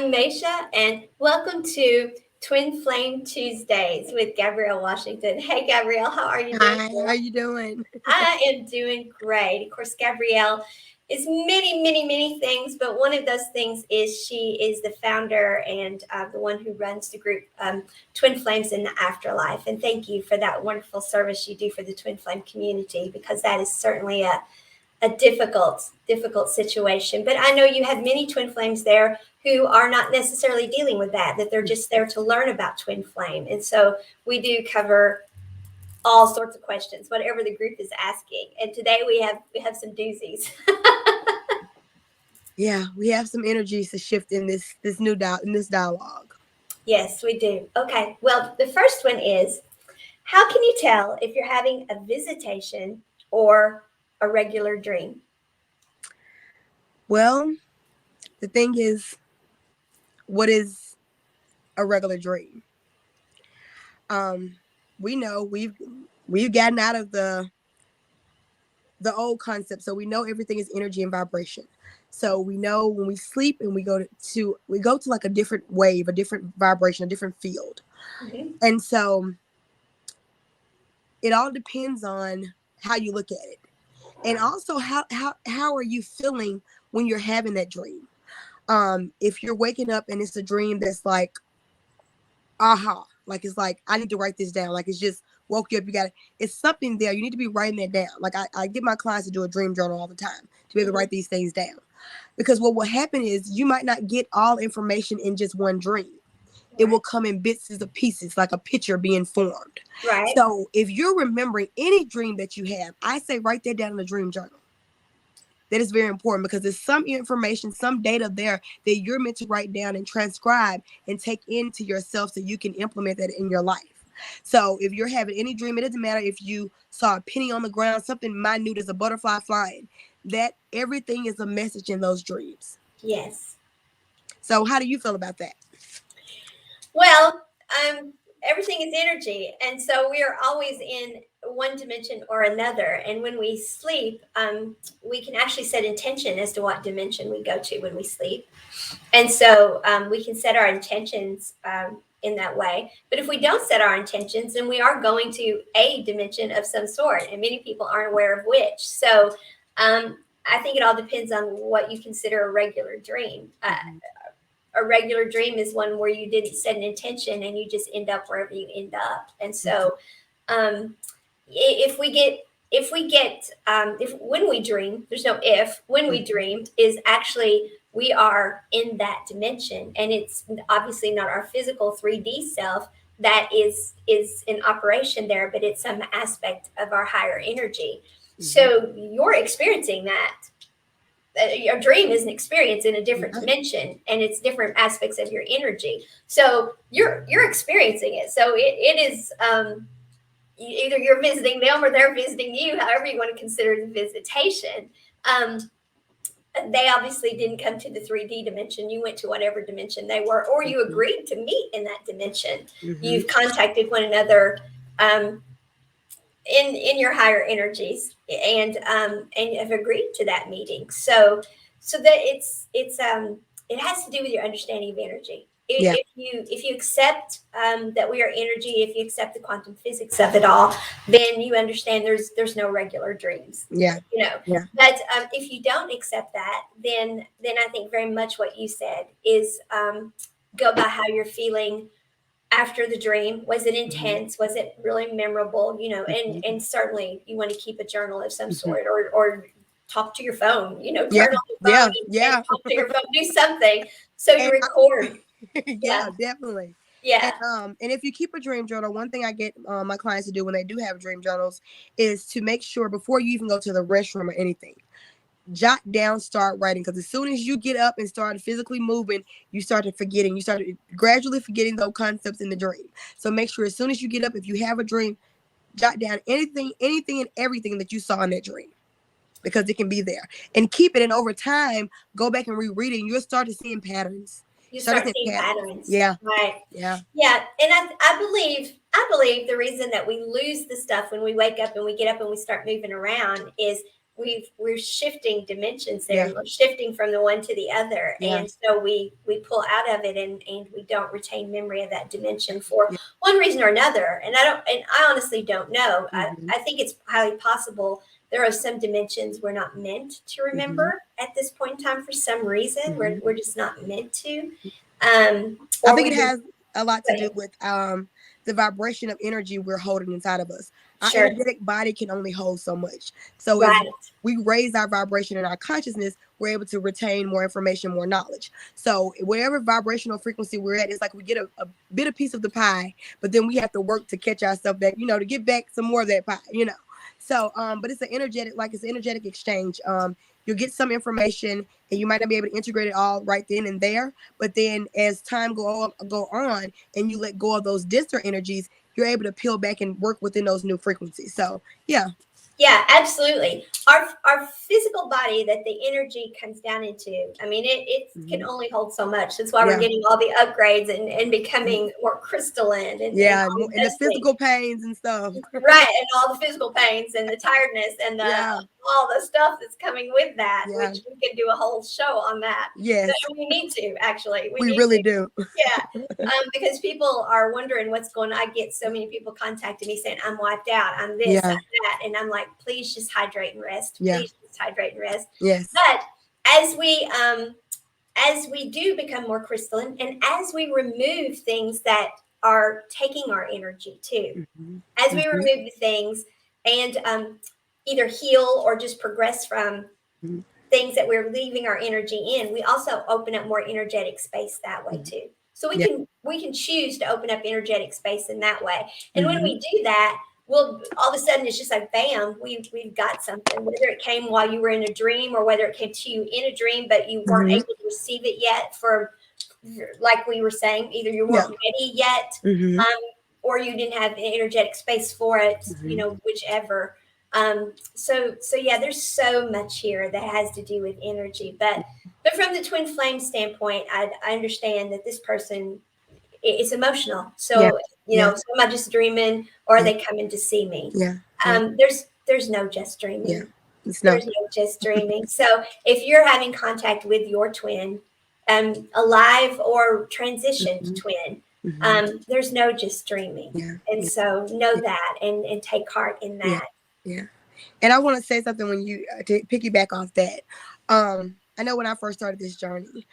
I'm Maisha, and welcome to Twin Flame Tuesdays with Gabrielle Washington. Hey, Gabrielle, how are you doing? Hi, how you doing? I am doing great. Of course, Gabrielle is many things, but one of those things is she is the founder and the one who runs the group Twin Flames in the Afterlife. And thank you for that wonderful service you do for the Twin Flame community, because that is certainly a difficult situation. But I know you have many twin flames there who are not necessarily dealing with that they're just there to learn about twin flame. And so we do cover all sorts of questions, whatever the group is asking. And today we have some doozies. Yeah, we have some energies to shift in this dialogue. Yes, we do. Okay. Well, the first one is, how can you tell if you're having a visitation or a regular dream? Well, the thing is, what is a regular dream? We know we've gotten out of the old concept, so we know everything is energy and vibration. So we know when we sleep and we go to like a different wave, a different vibration, a different field. Mm-hmm. And so it all depends on how you look at it. And also how are you feeling when you're having that dream? If you're waking up and it's a dream that's like, aha, like it's like, I need to write this down. Like it's just woke you up, it's something there. You need to be writing that down. Like I get my clients to do a dream journal all the time to be able to write these things down. Because what will happen is you might not get all information in just one dream. It will come in bits and pieces, like a picture being formed. Right. So if you're remembering any dream that you have, I say write that down in a dream journal. That is very important, because there's some information, some data there that you're meant to write down and transcribe and take into yourself so you can implement that in your life. So if you're having any dream, it doesn't matter if you saw a penny on the ground, something minute as a butterfly flying, that everything is a message in those dreams. Yes. So how do you feel about that? Well, everything is energy. And so we are always in one dimension or another. And when we sleep, we can actually set intention as to what dimension we go to when we sleep. And so we can set our intentions in that way. But if we don't set our intentions, then we are going to a dimension of some sort. And many people aren't aware of which. So I think it all depends on what you consider a regular dream. A regular dream is one where you didn't set an intention and you just end up wherever you end up. And so when we dream, there's no if, when we dream is actually, we are in that dimension, and it's obviously not our physical 3D self that is in operation there, but it's some aspect of our higher energy. So you're experiencing that. Your dream is an experience in a different dimension, and it's different aspects of your energy. So you're experiencing it. So it is either you're visiting them or they're visiting you, however you want to consider the visitation. They obviously didn't come to the 3D dimension. You went to whatever dimension they were, or you agreed to meet in that dimension. You've contacted one another in your higher energies, and have agreed to that meeting. So that it has to do with your understanding of energy. If you accept that we are energy, if you accept the quantum physics of it all, then you understand there's no regular dreams. But if you don't accept that, then I think very much what you said is go by how you're feeling after the dream. Was it intense? Was it really memorable? And certainly you want to keep a journal of some sort, or talk to your phone, journal your phone, and talk to your phone, do something so you record. Definitely. Yeah. And if you keep a dream journal, one thing I get my clients to do when they do have dream journals is to make sure before you even go to the restroom or anything, jot down, start writing, because as soon as you get up and start physically moving, you started gradually forgetting those concepts in the dream. So make sure as soon as you get up, if you have a dream, jot down anything and everything that you saw in that dream, because it can be there, and keep it. And over time, go back and reread it, and you'll start to seeing patterns. You start seeing patterns. Yeah. Right. Yeah. Yeah. And I believe the reason that we lose the stuff when we wake up and we get up and we start moving around is we're shifting dimensions there. Yeah. We're shifting from the one to the other. Yeah. And so we pull out of it and we don't retain memory of that dimension for one reason or another. And I honestly don't know. I think it's highly possible there are some dimensions we're not meant to remember at this point in time for some reason. We're just not meant to. I think it has a lot to do with the vibration of energy we're holding inside of us. Our energetic body can only hold so much. So as we raise our vibration and our consciousness, we're able to retain more information, more knowledge. So whatever vibrational frequency we're at, it's like we get a bit of piece of the pie, but then we have to work to catch ourselves back, to get back some more of that pie, So, but it's an energetic exchange. You'll get some information and you might not be able to integrate it all right then and there. But then as time go on and you let go of those denser energies, you're able to peel back and work within those new frequencies. So, yeah. Yeah, absolutely. Our physical body that the energy comes down into, I mean, it can only hold so much. That's why we're getting all the upgrades and becoming more crystalline. And the physical pains and stuff. Right, and all the physical pains and the tiredness and all the stuff that's coming with that, which we could do a whole show on that. Yes. But we need to, actually. We really do. Yeah, because people are wondering what's going on. I get so many people contacting me saying, I'm wiped out, I'm this, I'm that. And I'm like, please just hydrate and rest. Please just hydrate and rest. Yes. But as we do become more crystalline and as we remove things that are taking our energy too, as we remove the things and either heal or just progress from things that we're leaving our energy in, we also open up more energetic space that way too. So we can choose to open up energetic space in that way. And when we do that, well, all of a sudden it's just like, bam, we've got something, whether it came while you were in a dream or whether it came to you in a dream, but you weren't able to receive it yet for, like we were saying, either you weren't ready yet, or you didn't have energetic space for it, whichever. So yeah, there's so much here that has to do with energy, but from the twin flame standpoint, I understand that this person, it's emotional. So, so am I just dreaming or are they coming to see me? There's no just dreaming. Yeah. There's no just dreaming. So if you're having contact with your twin, alive or transitioned twin, there's no just dreaming. And so know that and take heart in that. Yeah. And I want to say something when you to piggyback off that. I know when I first started this journey,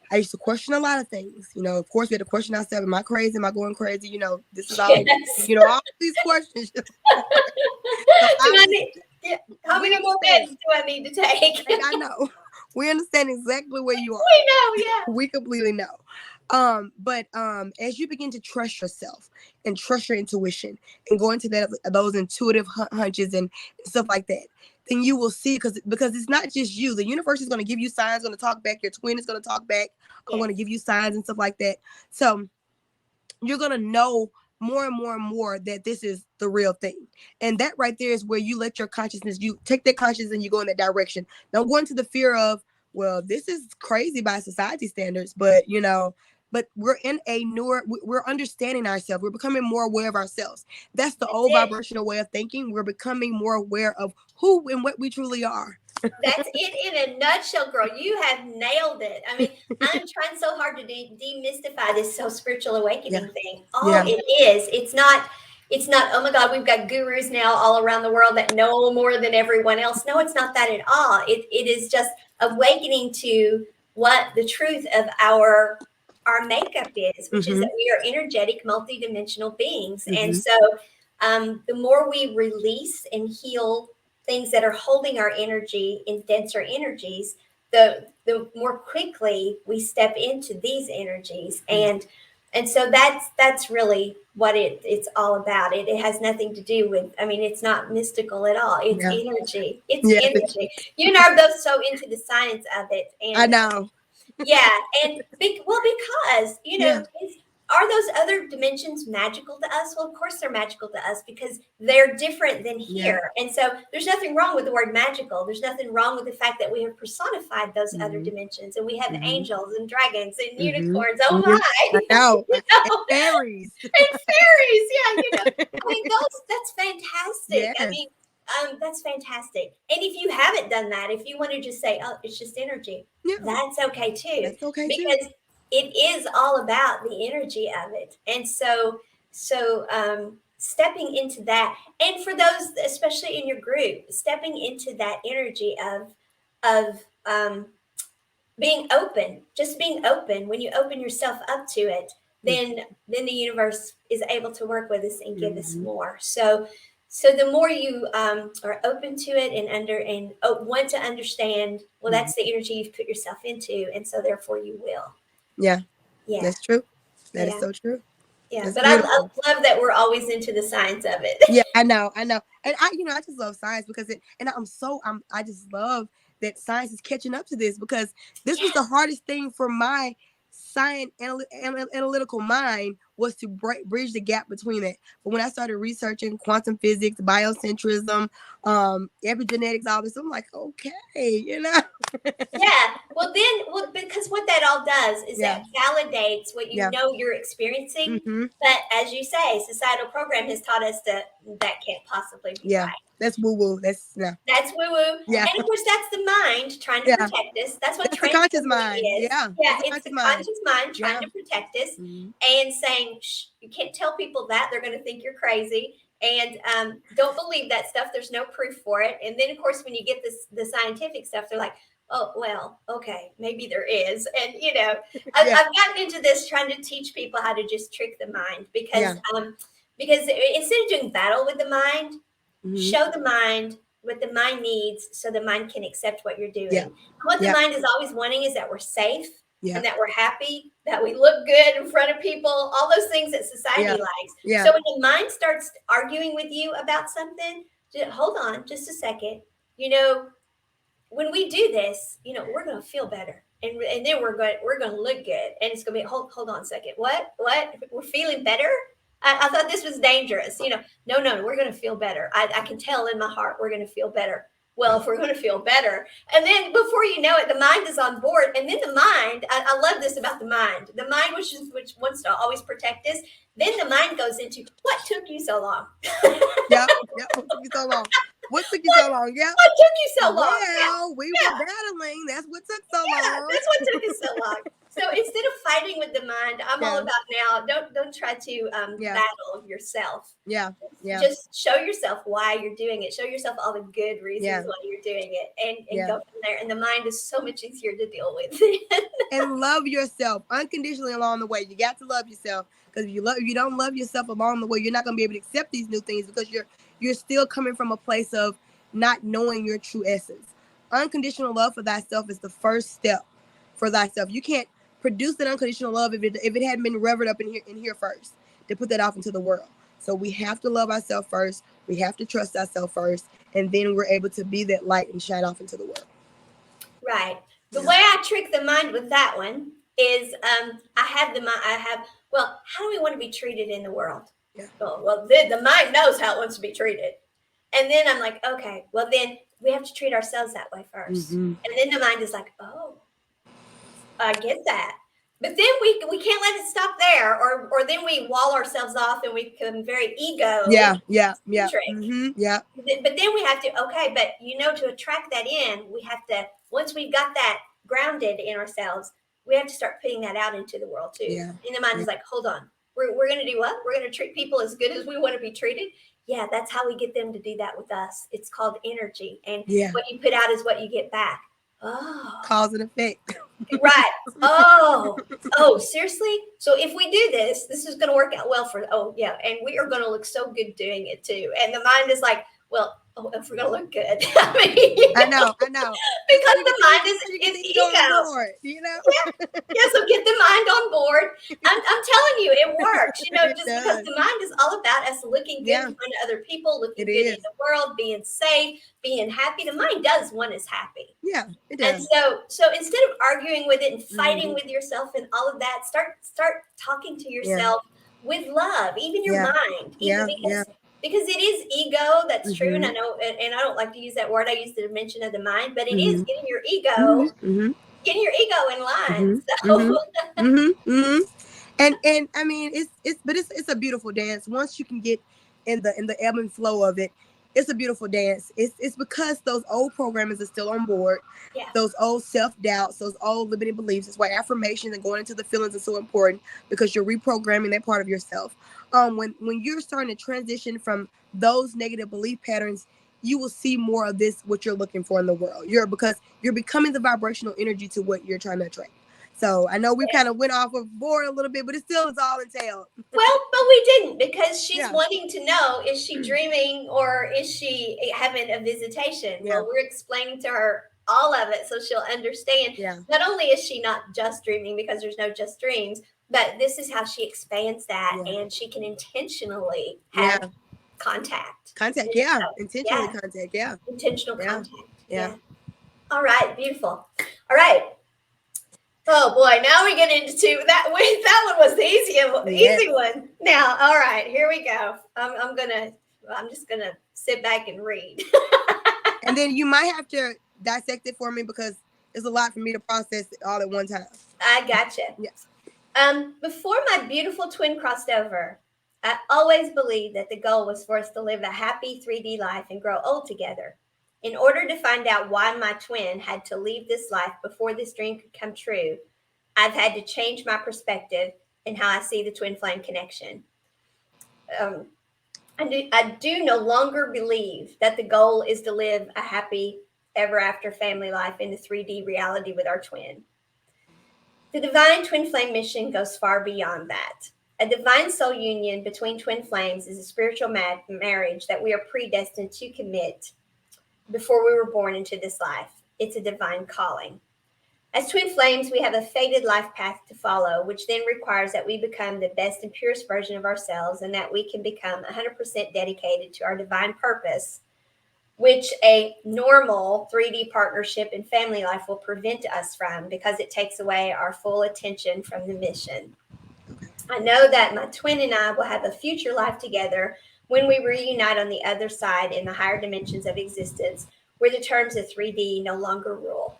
I used to question a lot of things. Of course, we had to question ourselves. Am I crazy? Am I going crazy? This is all, all these questions. How many more beds do I need to take? I know. We understand exactly where you are. We know, yeah. We completely know. But as you begin to trust yourself and trust your intuition and go into those intuitive hunches and stuff like that, then you will see, because it's not just you. The universe is going to give you signs, going to talk back. Your twin is going to talk back. I'm going to give you signs and stuff like that. So you're going to know more and more and more that this is the real thing. And that right there is where you let your consciousness, you take that consciousness and you go in that direction. Don't go into the fear of, well, this is crazy by society standards, but but we're in a newer, we're understanding ourselves. We're becoming more aware of ourselves. That's the old vibrational way of thinking. We're becoming more aware of who and what we truly are. That's it in a nutshell, girl. You have nailed it. I mean, I'm trying so hard to demystify this whole spiritual awakening thing. It is. It's not, oh my God, we've got gurus now all around the world that know more than everyone else. No, it's not that at all. It is just awakening to what the truth of our makeup is, which is that we are energetic, multidimensional beings. And so the more we release and heal things that are holding our energy in denser energies, the more quickly we step into these energies. And so that's really what it's all about. It has nothing to do with, it's not mystical at all. It's energy. It's energy. You and I are both so into the science of it. And I know. Yeah. And because, are those other dimensions magical to us? Well, of course they're magical to us because they're different than here. And so there's nothing wrong with the word magical. There's nothing wrong with the fact that we have personified those other dimensions, and we have angels and dragons and unicorns. Oh my. I know. And fairies. And fairies. Yeah. That's fantastic. Yes. That's fantastic. And if you haven't done that, if you want to just say, oh, it's just energy, Yeah, that's okay too. that's okay too. Because it is all about the energy of it. And so stepping into that, and for those, especially in your group, stepping into that energy of being open, just being open. When you open yourself up to it, then the universe is able to work with us and give us more. So the more you are open to it and want to understand, well, that's the energy you've put yourself into, and so therefore you will. Yeah, Yeah, that's true. That is yeah, so true. yeah. That's But I beautiful. love that we're always into the science of it. Yeah, I know, and I just love science because I just love that science is catching up to this, because this was the Yes. hardest thing for my science analytical mind, was to bridge the gap between it. But when I started researching quantum physics, biocentrism, epigenetics, all this, I'm like, okay, Yeah. Well, because what that all does is Yeah. that validates what you Yeah. know you're experiencing. Mm-hmm. But as you say, societal program has taught us that can't possibly be Yeah. right. That's woo woo. That's That's woo woo. Yeah. And of course, that's the mind trying to Yeah. protect us. That's what That's the conscious tranquility mind. is. Yeah. Yeah, That's the it's the conscious mind. conscious mind trying Yeah. to protect us Mm-hmm. and saying, shh, you can't tell people that. They're going to think you're crazy. And don't believe that stuff. There's no proof for it. And then, of course, when you get the scientific stuff, they're like, oh, well, okay, maybe there is. And, Yeah. I've gotten into this trying to teach people how to just trick the mind because instead of doing battle with the mind, Mm-hmm. show the mind what the mind needs so the mind can accept what you're doing. Yeah. And what the Yeah. mind is always wanting is that we're safe Yeah. and that we're happy, that we look good in front of people, all those things that society likes. Yeah. So when the mind starts arguing with you about something, just hold on just a second. When we do this, we're going to feel better. And then we're going to look good. And it's going to be, hold on a second. What? We're feeling better? I thought this was dangerous. No, we're going to feel better. I can tell in my heart we're going to feel better. Well, if we're going to feel better, and then before you know it, the mind is on board. And then the mind, I love this about the mind. The mind, which wants to always protect us, then the mind goes into, what took you so long? Yeah. What took you so long? What took you so long? Yeah. What took you so long? Well, we were battling. That's what took so long. That's what took us so long. So instead of fighting with the mind, I'm all about now. Don't try to battle yourself. Yeah. Just show yourself why you're doing it. Show yourself all the good reasons why you're doing it, and go from there. And the mind is so much easier to deal with. And love yourself unconditionally along the way. You got to love yourself, because if you don't love yourself along the way, you're not going to be able to accept these new things, because you're still coming from a place of not knowing your true essence. Unconditional love for thyself is the first step for thyself. You can't produce that unconditional love if it hadn't been revered up in here first, to put that off into the world. So we have to love ourselves first. We have to trust ourselves first, and then we're able to be that light and shine off into the world. Right. The way I trick the mind with that one is how do we want to be treated in the world? Yeah. Well, the mind knows how it wants to be treated. And then I'm like, okay, well, then we have to treat ourselves that way first. Mm-hmm. And then the mind is like, oh, I get that. But then we can't let it stop there, or then we wall ourselves off and we become very ego. Yeah. Mm-hmm. Yeah. But then we have to, to attract that in, we have to, once we've got that grounded in ourselves, we have to start putting that out into the world too. Yeah. And the mind is like, hold on, we're going to do what? We're going to treat people as good as we want to be treated. Yeah, that's how we get them to do that with us. It's called energy. And what you put out is what you get back. Oh. Cause and effect. Right. Oh, seriously? So if we do this is going to work out well and we are going to look so good doing it too. And the mind is like, well, if we're going to look good. I know. Because the mind is ego. So get the mind on board. I'm telling you, it works. Just because the mind is all about us looking good in front of other people, looking good in the world, being safe, being happy. The mind does want us happy. Yeah, it does. And so instead of arguing with it and fighting with yourself and all of that, start talking to yourself with love, even your mind. Because it is ego, that's true, and I know, and I don't like to use that word. I use the dimension of the mind, but it is getting your ego, in line. And I mean, it's a beautiful dance. Once you can get in the ebb and flow of it, it's a beautiful dance. It's because those old programmers are still on board. Yeah. Those old self-doubts, those old limiting beliefs. That's why affirmations and going into the feelings are so important, because you're reprogramming that part of yourself. When you're starting to transition from those negative belief patterns, you will see more of this, what you're looking for in the world. Because you're becoming the vibrational energy to what you're trying to attract. So I know we kind of went off of board a little bit, but it still is all entailed. Well, but we didn't, because she's Yeah. wanting to know, is she dreaming or is she having a visitation? Yeah. Well, we're explaining to her all of it so she'll understand. Yeah. Not only is she not just dreaming, because there's no just dreams, but this is how she expands that, Yeah. and she can intentionally have contact. Contact, yeah. So, Intentionally contact, yeah. intentional Yeah. contact. Yeah. All right, beautiful. All right. Oh boy, now we get into that. That one was the easy one. Now, all right, here we go. I'm just gonna sit back and read. And then you might have to dissect it for me, because it's a lot for me to process it all at one time. I gotcha. Yes. Before my beautiful twin crossed over, I always believed that the goal was for us to live a happy 3D life and grow old together. In order to find out why my twin had to leave this life before this dream could come true, I've had to change my perspective and how I see the twin flame connection. I do no longer believe that the goal is to live a happy ever after family life in the 3D reality with our twin. The divine twin flame mission goes far beyond that. A divine soul union between twin flames is a spiritual marriage that we are predestined to commit before we were born into this life. It's a divine calling. As twin flames, we have a fated life path to follow, which then requires that we become the best and purest version of ourselves, and that we can become 100% dedicated to our divine purpose, which a normal 3D partnership and family life will prevent us from, because it takes away our full attention from the mission. I know that my twin and I will have a future life together when we reunite on the other side in the higher dimensions of existence, where the terms of 3D no longer rule.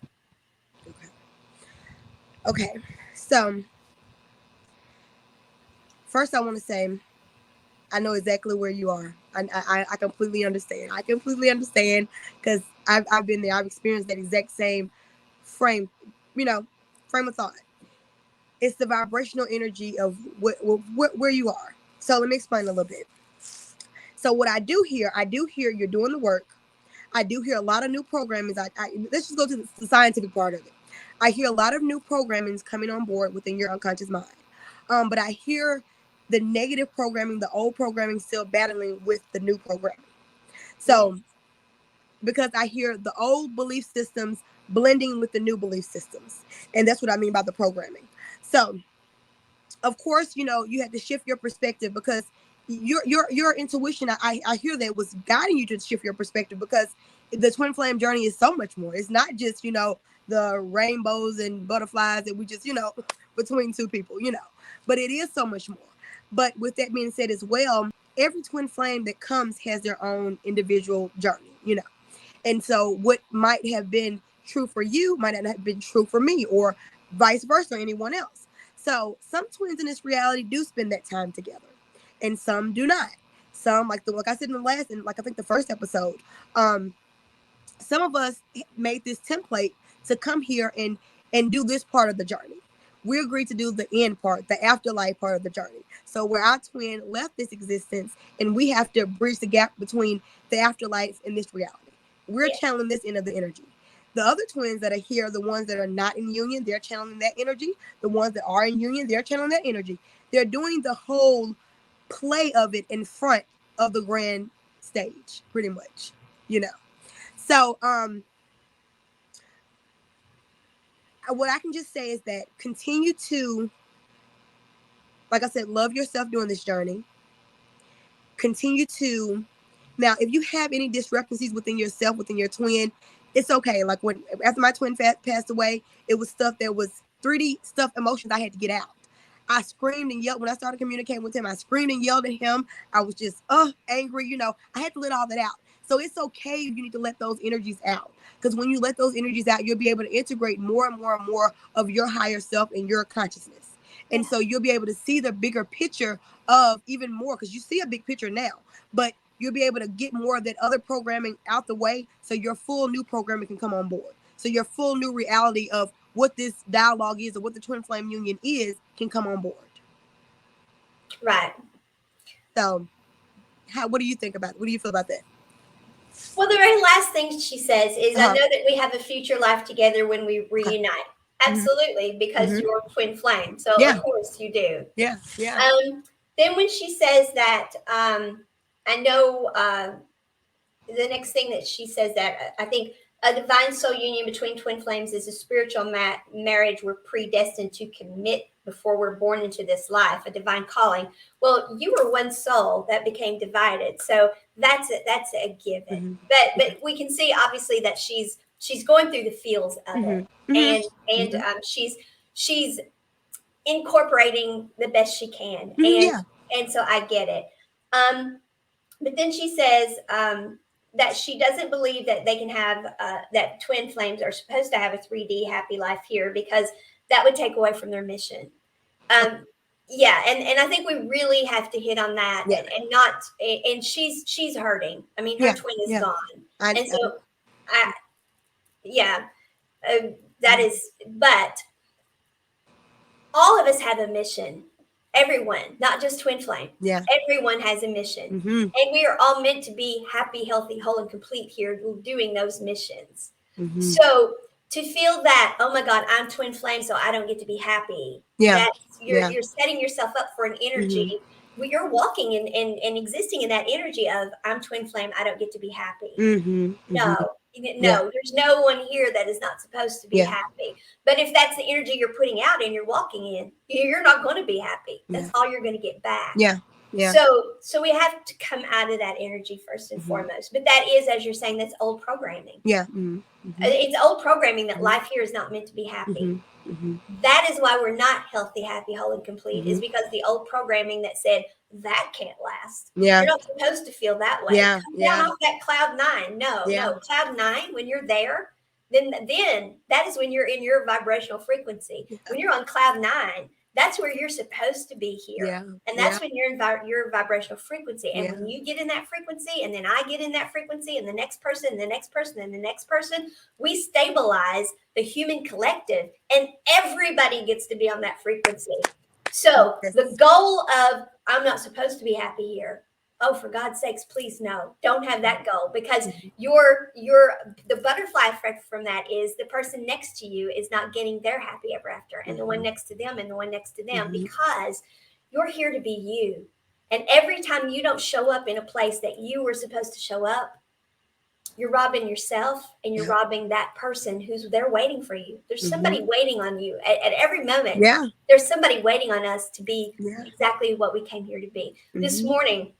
Okay. So, first I want to say, I know exactly where you are. I completely understand. I completely understand, because I've been there. I've experienced that exact same frame of thought. It's the vibrational energy of where you are. So let me explain a little bit. So what I do hear you're doing the work. I do hear a lot of new programming. Let's just go to the scientific part of it. I hear a lot of new programming coming on board within your unconscious mind. But I hear the negative programming, the old programming, still battling with the new programming. So, because I hear the old belief systems blending with the new belief systems. And that's what I mean by the programming. So, of course, you have to shift your perspective, because your intuition, I hear that, was guiding you to shift your perspective, because the twin flame journey is so much more. It's not just, the rainbows and butterflies that we just, between two people, but it is so much more. But with that being said as well, every twin flame that comes has their own individual journey, And so what might have been true for you might not have been true for me, or vice versa, or anyone else. So some twins in this reality do spend that time together, and some do not. Some, like I said in the last, and like I think the first episode, some of us made this template to come here and do this part of the journey. We agreed to do the end part, the afterlife part of the journey. So where our twin left this existence, and we have to bridge the gap between the afterlife and this reality. We're channeling this end of the energy. The other twins that are here, the ones that are not in union, they're channeling that energy. The ones that are in union, they're channeling that energy. They're doing the whole play of it in front of the grand stage, pretty much, So, what I can just say is that continue to, like I said, love yourself during this journey. Continue to, now, if you have any discrepancies within yourself, within your twin, it's okay. Like after my twin passed away, it was stuff that was 3D stuff, emotions I had to get out. I screamed and yelled when I started communicating with him. I screamed and yelled at him. I was just angry. I had to let all that out. So it's okay if you need to let those energies out. Because when you let those energies out, you'll be able to integrate more and more and more of your higher self and your consciousness. And so you'll be able to see the bigger picture of even more, because you see a big picture now. But you'll be able to get more of that other programming out the way, so your full new programming can come on board. So your full new reality of what this dialogue is or what the twin flame union is can come on board. Right. So what do you think about it? What do you feel about that? Well, the very last thing she says is, I know that we have a future life together when we reunite. Absolutely, because you're twin flame. So of course you do. Yeah. Yeah. Then when she says that, I know the next thing that she says, that I think a divine soul union between twin flames is a spiritual marriage we're predestined to commit before we're born into this life, a divine calling. Well, you were one soul that became divided, so that's a given. But we can see obviously that she's going through the feels of it, and she's incorporating the best she can, and so I get it. But then she says that she doesn't believe that they can have that twin flames are supposed to have a 3D happy life here, because that would take away from their mission. Yeah, and I think we really have to hit on that, and not. And she's hurting. I mean, her twin is gone, and so that is. But all of us have a mission. Everyone, not just twin flame. Yeah. Everyone has a mission. And we are all meant to be happy, healthy, whole, and complete here doing those missions. So to feel that, oh my God, I'm twin flame, so I don't get to be happy. You're setting yourself up for an energy where you're walking and existing in that energy of, I'm twin flame, I don't get to be happy. No, there's no one here that is not supposed to be happy. But if that's the energy you're putting out and you're walking in, you're not going to be happy. That's all you're going to get back. So we have to come out of that energy first and foremost. But that is, as you're saying, that's old programming. It's old programming that life here is not meant to be happy. That is why we're not healthy, happy, whole, and complete, is because the old programming that said that can't last. You're not supposed to feel that way. Come down off that cloud 9. No, cloud 9, when you're there, then that is when you're in your vibrational frequency. When you're on cloud 9, that's where you're supposed to be here. And that's when you're in your vibrational frequency. And when you get in that frequency, and then I get in that frequency, and the next person, and the next person, and the next person, we stabilize the human collective, and everybody gets to be on that frequency. So the goal of, I'm not supposed to be happy here. Oh, for God's sakes, please no, don't have that goal, because the butterfly effect from that is the person next to you is not getting their happy ever after, and the one next to them, and the one next to them, because you're here to be you. And every time you don't show up in a place that you were supposed to show up, you're robbing yourself, and you're robbing that person who's there waiting for you. There's somebody waiting on you at every moment. There's somebody waiting on us to be exactly what we came here to be. This morning,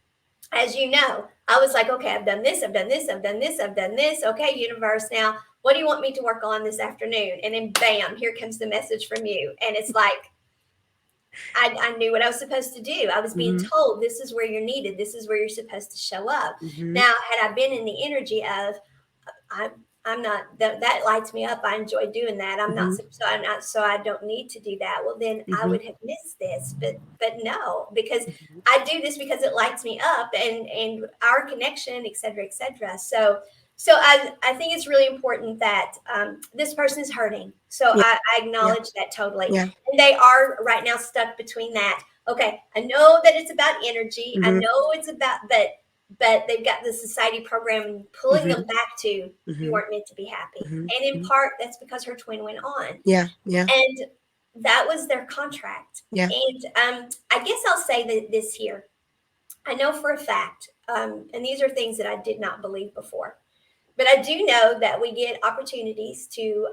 as you know, I was like, okay, I've done this, I've done this, I've done this, I've done this. Okay, universe, now what do you want me to work on this afternoon? And then bam, here comes the message from you. And it's like, I knew what I was supposed to do. I was being told, this is where you're needed. This is where you're supposed to show up. Now, had I been in the energy of, I'm not, that lights me up. I enjoy doing that. I'm not, so I don't need to do that. Well, then I would have missed this, but no, because I do this because it lights me up, and our connection, et cetera, et cetera. So I think it's really important that this person is hurting. So I acknowledge that totally. And they are right now stuck between that. Okay, I know that it's about energy. I know it's about, but they've got the society program pulling them back to, you weren't meant to be happy. And in part, that's because her twin went on. And that was their contract. And I guess I'll say this here. I know for a fact, and these are things that I did not believe before, but I do know that we get opportunities to,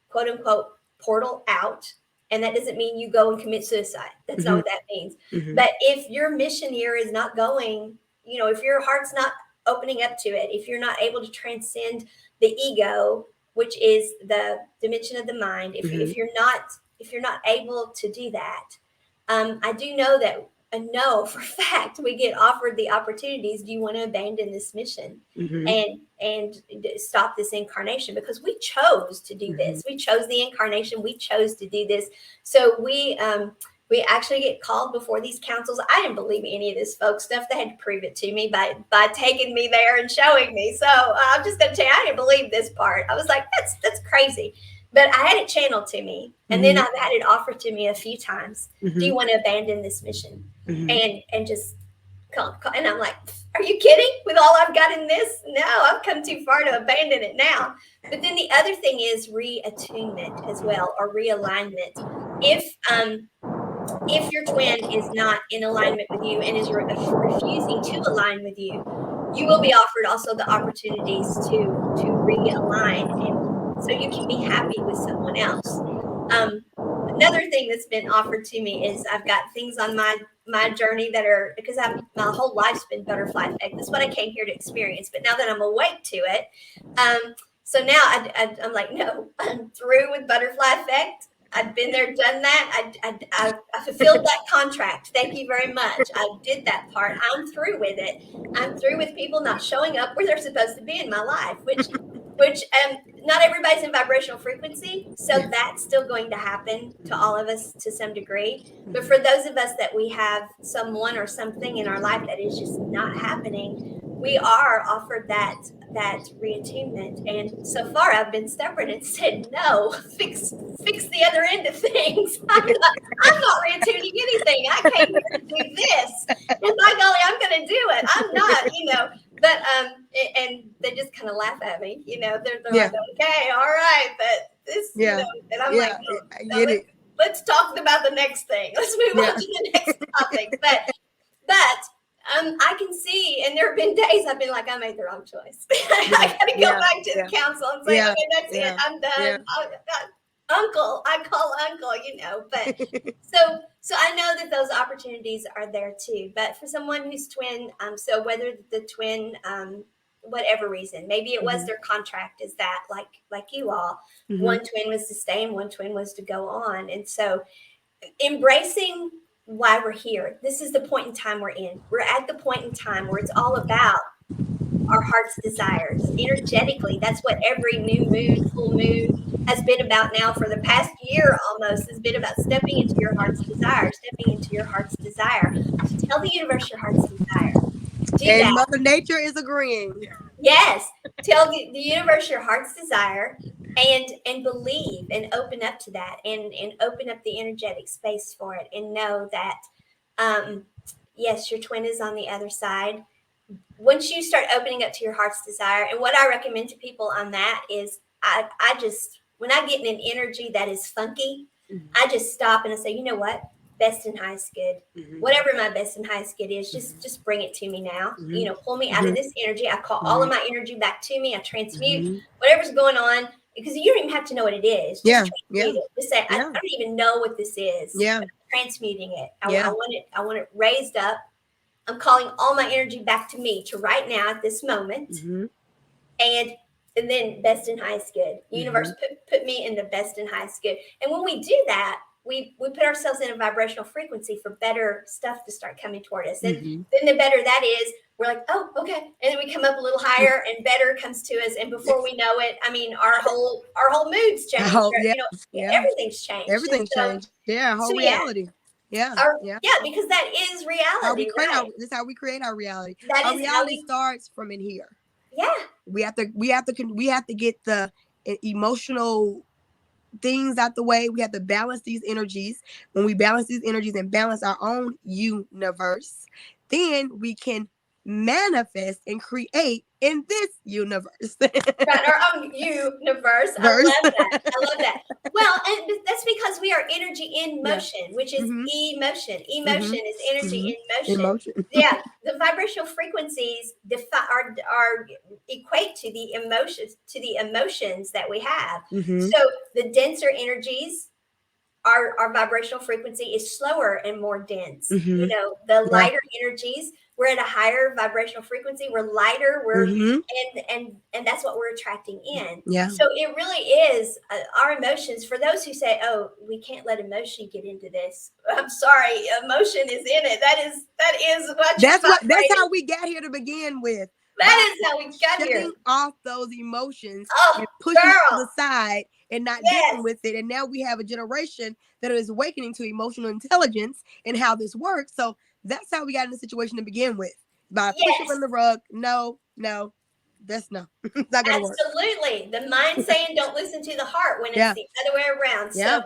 quote unquote, portal out. And that doesn't mean you go and commit suicide. That's not what that means. But if your mission here is not going, if your heart's not opening up to it, if you're not able to transcend the ego, which is the dimension of the mind, if you're not able to do that, I do know that, I know for a fact, we get offered the opportunities. Do you want to abandon this mission and stop this incarnation? Because we chose to do this. We chose the incarnation. We chose to do this. So we We actually get called before these councils. I didn't believe any of this folk stuff. They had to prove it to me by taking me there and showing me. So I'm just going to tell you, I didn't believe this part. I was like, that's crazy. But I had it channeled to me. And then I've had it offered to me a few times. Do you want to abandon this mission? And just come. And I'm like, are you kidding? With all I've got in this? No, I've come too far to abandon it now. But then the other thing is reattunement as well, or realignment. If your twin is not in alignment with you and is refusing to align with you, you will be offered also the opportunities to realign, and so you can be happy with someone else. Another thing that's been offered to me is I've got things on my journey that are, because my whole life's been butterfly effect. That's what I came here to experience. But now that I'm awake to it, so now I'm like, no, I'm through with butterfly effect. I've been there, done that. I fulfilled that contract. Thank you very much. I did that part. I'm through with it. I'm through with people not showing up where they're supposed to be in my life, which not everybody's in vibrational frequency. So that's still going to happen to all of us to some degree. But for those of us that we have someone or something in our life that is just not happening, we are offered that reattunement. And so far I've been stubborn and said, no, fix the other end of things. I'm not reattuning anything. I came here to do this. And by golly, I'm going to do it. I'm not, but, and they just kind of laugh at me, they're like, okay, all right. But this, and I'm like, no, let's talk about the next thing. Let's move on to the next topic. But I can see, and there have been days I've been like, I made the wrong choice. I got to go back to the council and say, okay, that's it. I'm done. Uncle, I call Uncle, But so I know that those opportunities are there too. But for someone who's twin, so whether the twin, whatever reason, maybe it was their contract is that, like you all, one twin was to stay and one twin was to go on, and so embracing why we're here. This is the point in time we're in. We're at the point in time where it's all about our heart's desires. Energetically, that's what every new moon, full moon has been about now for the past year almost, has been about stepping into your heart's desire, So tell the universe your heart's desire. Do and that. Mother Nature is agreeing. Yes. Tell the universe your heart's desire. And believe and open up to that and open up the energetic space for it, and know that yes, your twin is on the other side. Once you start opening up to your heart's desire, and what I recommend to people on that is I just, when I get in an energy that is funky, I just stop and I say, you know what? Best and highest good. Whatever my best and highest good is, just bring it to me now. Pull me out of this energy. I call all of my energy back to me. I transmute whatever's going on, because you don't even have to know what it is. Just transmute it. Just say, I don't even know what this is. I'm transmuting it. I want it raised up. I'm calling all my energy back to me, to right now at this moment. And then best and highest good. Universe, put me in the best and highest good. And when we do that, we put ourselves in a vibrational frequency for better stuff to start coming toward us. And then the better that is, we're like, oh, okay. And then we come up a little higher and better comes to us. And before we know it, I mean, our whole mood's changed. Everything's changed. Everything's changed. Yeah, whole reality. Yeah. Because that is reality. This is how we create our reality. Our reality starts from in here. Yeah. We have to get the emotional things out the way. We have to balance these energies. When we balance these energies and balance our own universe, then we can manifest and create in this universe. Right, our own universe. I love that. Well, and that's because we are energy in motion, which is emotion. Emotion is energy in motion. Yeah, the vibrational frequencies are equate to the emotions that we have. So the denser energies, our vibrational frequency is slower and more dense. The lighter energies, we're at a higher vibrational frequency. We're lighter. And that's what we're attracting in. Yeah. So it really is our emotions. For those who say, "Oh, we can't let emotion get into this," I'm sorry, emotion is in it. That is what. That's how we got here to begin with. That is how we got shutting here. off those emotions Oh, and pushing it to girl. the side and not Yes. dealing with it. And now we have a generation that is awakening to emotional intelligence and how this works. So that's how we got in the situation to begin with. By pushing on the rug. No, that's no. It's not gonna work. Absolutely. The mind saying don't listen to the heart when it's the other way around. Yeah.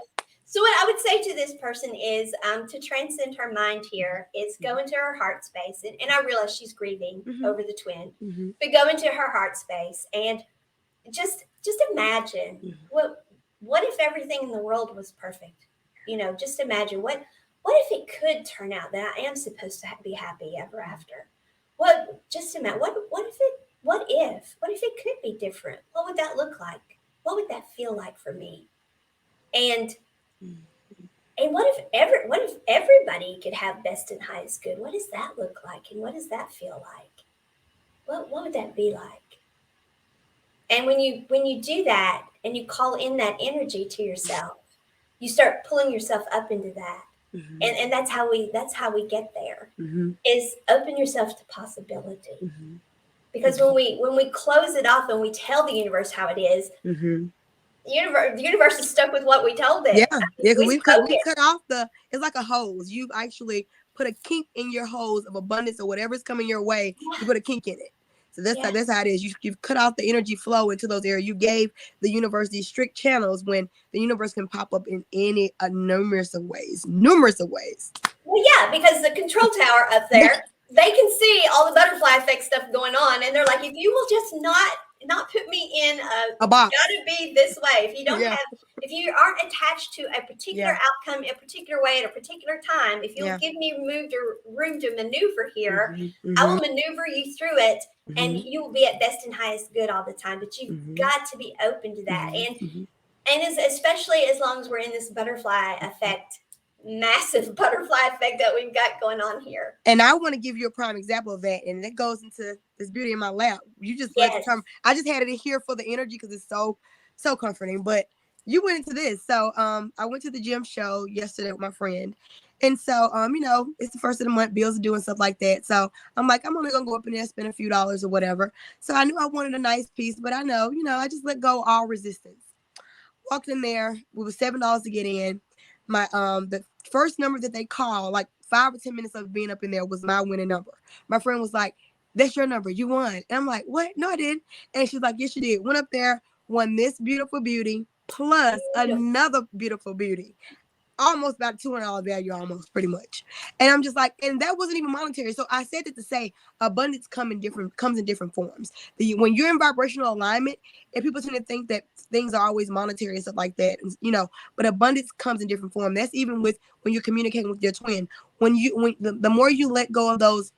So what I would say to this person is to transcend her mind here is go into her heart space. And I realize she's grieving over the twin, but go into her heart space and just imagine what if everything in the world was perfect? Just imagine what if it could turn out that I am supposed to be happy ever after? Just imagine what if it could be different? What would that look like? What would that feel like for me? And what if everybody could have best and highest good? What does that look like? And what does that feel like? What would that be like? And when you do that and you call in that energy to yourself, you start pulling yourself up into that. And that's how we get there. Is open yourself to possibility. Because when we close it off and we tell the universe how it is, the universe is stuck with what we told it. Because we cut off it's like a hose. You've actually put a kink in your hose of abundance or whatever's coming your way. You put a kink in it. So that's how it is. You've cut off the energy flow into those areas. You gave the universe these strict channels when the universe can pop up in any numerous of ways. Well, yeah, because the control tower up there, they can see all the butterfly effect stuff going on, and they're like, if you will just not put me in a box, gotta be this way. If you don't if you aren't attached to a particular outcome, a particular way at a particular time, if you'll give me room to maneuver here, I will maneuver you through it, and you will be at best and highest good all the time. But you've got to be open to that, and especially as long as we're in this butterfly effect. Massive butterfly effect that we've got going on here. And I want to give you a prime example of that. And it goes into this beauty in my lap. You just like the term. I just had it in here for the energy because it's so comforting. But you went into this. So I went to the gym show yesterday with my friend. And so it's the first of the month, bills are due and stuff like that. So I'm like, I'm only gonna go up in there and spend a few dollars or whatever. So I knew I wanted a nice piece, but I know, I just let go all resistance. Walked in there, it was $7 to get in. My the first number that they called, like 5 or 10 minutes of being up in there, was my winning number. My friend was like, that's your number, you won. And I'm like, what? No, I didn't. And she's like, yes, you did. Went up there, won this beautiful beauty plus another beautiful beauty. Almost about $200 value, almost, pretty much. And I'm just like, and that wasn't even monetary. So I said it to say abundance comes in different forms. When you're in vibrational alignment, and people tend to think that things are always monetary and stuff like that, but abundance comes in different form. That's even with when you're communicating with your twin. When the more you let go of those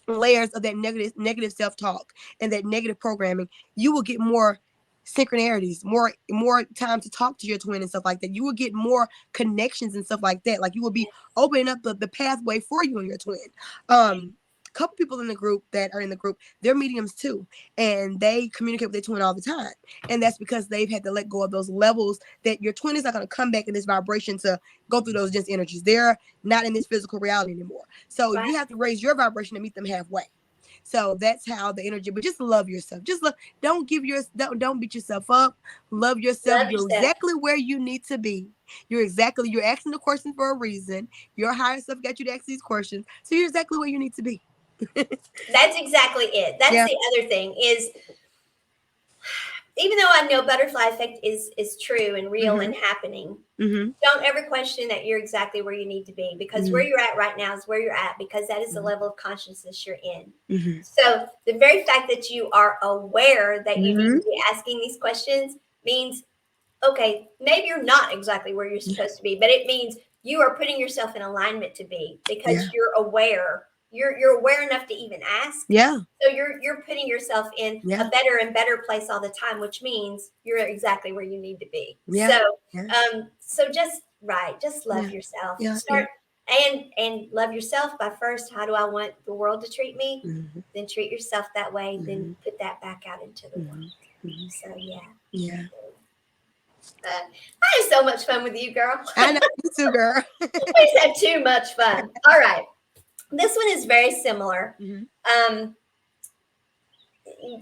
layers of that negative self-talk and that negative programming, you will get more synchronicities, more time to talk to your twin and stuff like that. You will get more connections and stuff like that. Like you will be opening up the pathway for you and your twin. Couple people in the group that are in the group, they're mediums too, and they communicate with their twin all the time. And that's because they've had to let go of those levels that your twin is not going to come back in this vibration to go through those dense energies. They're not in this physical reality anymore. So you have to raise your vibration to meet them halfway. So that's how the energy, but just love yourself. Just don't beat yourself up. Love yourself. You're exactly where you need to be. You're asking the question for a reason. Your higher self got you to ask these questions. So you're exactly where you need to be. That's exactly it. That's the other thing is, even though I know butterfly effect is true and real and happening, don't ever question that you're exactly where you need to be, because where you're at right now is where you're at, because that is the level of consciousness you're in. So the very fact that you are aware that you need to be asking these questions means, okay, maybe you're not exactly where you're supposed to be, but it means you are putting yourself in alignment to be, because you're aware. You're aware enough to even ask. Yeah. So you're putting yourself in a better and better place all the time, which means you're exactly where you need to be. Yeah. So just love yourself. Start and love yourself by first, how do I want the world to treat me? Then treat yourself that way. Then put that back out into the world. So yeah. I had so much fun with you, girl. I know you too, girl. We just had too much fun. All right. This one is very similar.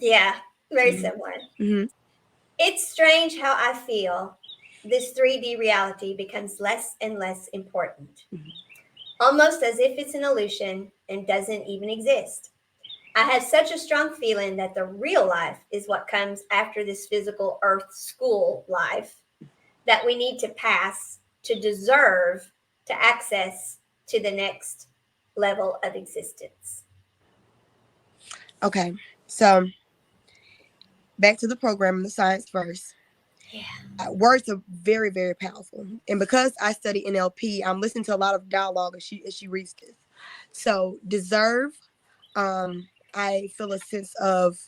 Yeah, very Mhm. similar. Mm-hmm. It's strange how I feel this 3D reality becomes less and less important, Mhm. almost as if it's an illusion and doesn't even exist. I have such a strong feeling that the real life is what comes after this physical earth school life that we need to pass to deserve to access to the next level of existence. Okay, so back to the program and the science first. Yeah. Words are very, very powerful, and because I study NLP, I'm listening to a lot of dialogue as she reads this. So deserve, I feel a sense of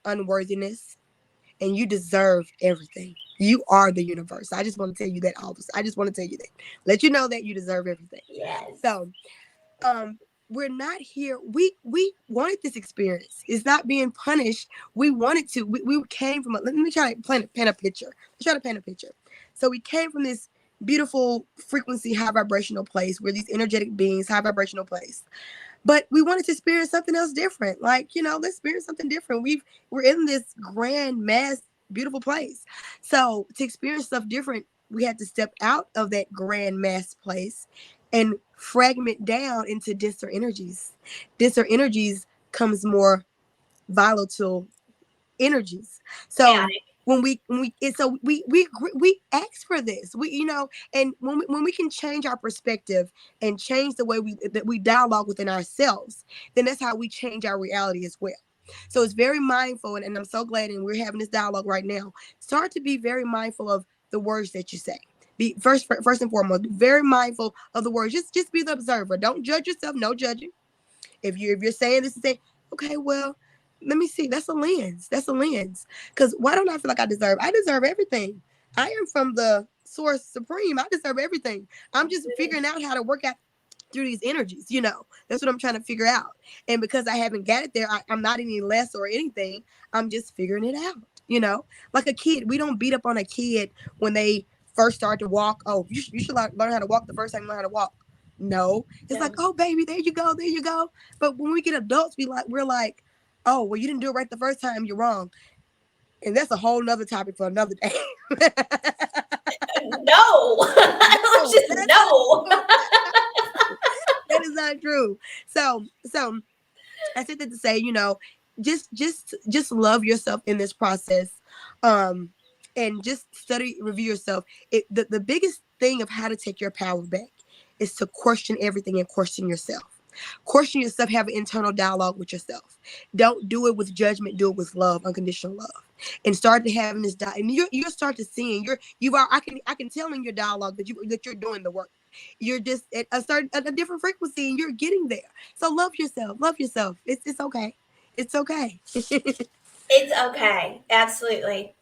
unworthiness, and you deserve everything. You are the universe. I just want to tell you that all this. I just want to tell you that. Let you know that you deserve everything. Yes. So um we're not here. We wanted this experience. It's not being punished. We wanted to. We came from let me try to paint a picture. Let's try to paint a picture. So we came from this beautiful frequency, high vibrational place. We're these energetic beings, high vibrational place. But we wanted to experience something else different. Like, let's experience something different. We're in this grand mass beautiful place. So to experience stuff different, we had to step out of that grand mass place and fragment down into denser energies. Denser energies comes more volatile energies. So Chaotic. we ask for this. And when we can change our perspective and change the way we dialogue within ourselves, then that's how we change our reality as well. So it's very mindful, and I'm so glad, and we're having this dialogue right now. Start to be very mindful of the words that you say. Be first and foremost, very mindful of the words. Just be the observer. Don't judge yourself. No judging. If you're saying this and saying, okay, well, let me see. That's a lens. That's a lens. Because why don't I feel like I deserve? I deserve everything. I am from the source supreme. I deserve everything. I'm just figuring out how to work out through these energies. That's what I'm trying to figure out. And because I haven't got it there, I'm not any less or anything. I'm just figuring it out. Like a kid. We don't beat up on a kid when they first start to walk. Oh, you should learn how to walk the first time you learn how to walk. No, it's like, No. oh baby, there you go, there you go. But when we get adults, we're like, oh well, you didn't do it right the first time, you're wrong. And that's a whole nother topic for another day. No. No, Just that's not no. true. That is not true. So I said that to say, just love yourself in this process, and just study, review yourself. The biggest thing of how to take your power back is to question everything and question yourself. Question yourself, have an internal dialogue with yourself. Don't do it with judgment, do it with love, unconditional love. And start to having this and you'll start to seeing I can tell in your dialogue that you're doing the work. You're just at a different frequency and you're getting there. So love yourself. Love yourself. It's okay. It's okay. It's okay. Absolutely.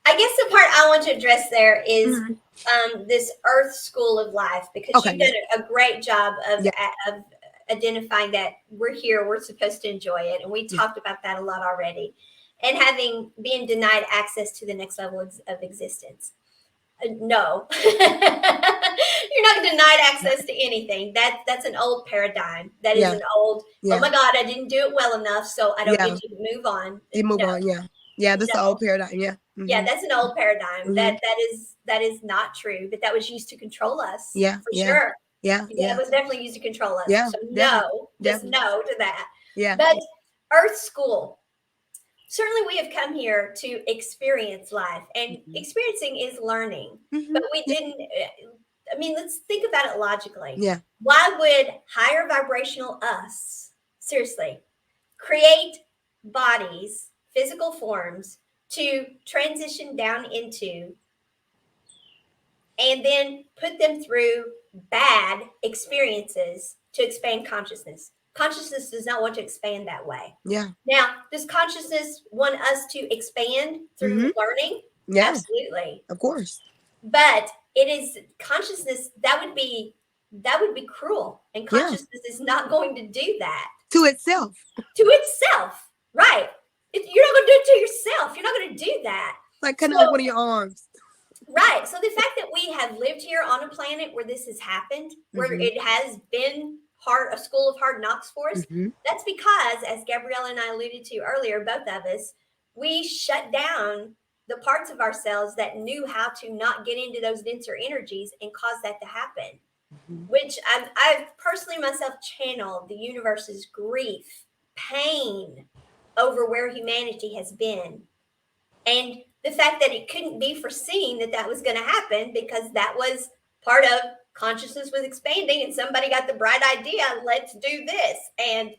I guess the part I want to address there is Mhm. this Earth School of Life, because Okay. you've Yeah. done a great job Yeah. of identifying that we're here, we're supposed to enjoy it, and we Yeah. talked about that a lot already, and having been denied access to the next level of existence. No, you're not denied access to anything. That's an old paradigm. That is Yeah. an old. Oh Yeah. my God, I didn't do it well enough, so I don't get Yeah. to move on. You move No, on. Yeah. Yeah. That's the old no. paradigm. Yeah. Yeah, Hmm. that's an old paradigm. Hmm. That is not true. But that was used to control us Yeah. for Yeah. sure. Yeah. That Yeah. was definitely used to control us. Yeah. So Definitely. no, just Definitely. no to that. Yeah. But Earth School, certainly we have come here to experience life, and Hmm. experiencing is learning. Hmm. But we Yeah. didn't. I mean, let's think about it logically. Yeah. Why would higher vibrational us, seriously, create bodies, physical forms to transition down into and then put them through bad experiences to expand consciousness? Consciousness does not want to expand that way. Yeah. Now, does consciousness want us to expand through Hmm. learning? Yeah. Absolutely. Of course. But it is consciousness that would be cruel, and Yeah. consciousness is not going to do that To itself. to itself. Right. You're not going to do it to yourself. You're not going to do that. Like So, cutting off one of your arms. right. So the fact that we have lived here on a planet where this has happened, where Hmm. it has been a school of hard knocks for us? Mm-hmm. That's because, as Gabriella and I alluded to earlier, both of us, we shut down the parts of ourselves that knew how to not get into those denser energies and cause that to happen. Mm-hmm. Which I've personally myself channeled the universe's grief, pain over where humanity has been. And the fact that it couldn't be foreseen that that was going to happen, because that was part of consciousness was expanding and somebody got the bright idea, let's do this. And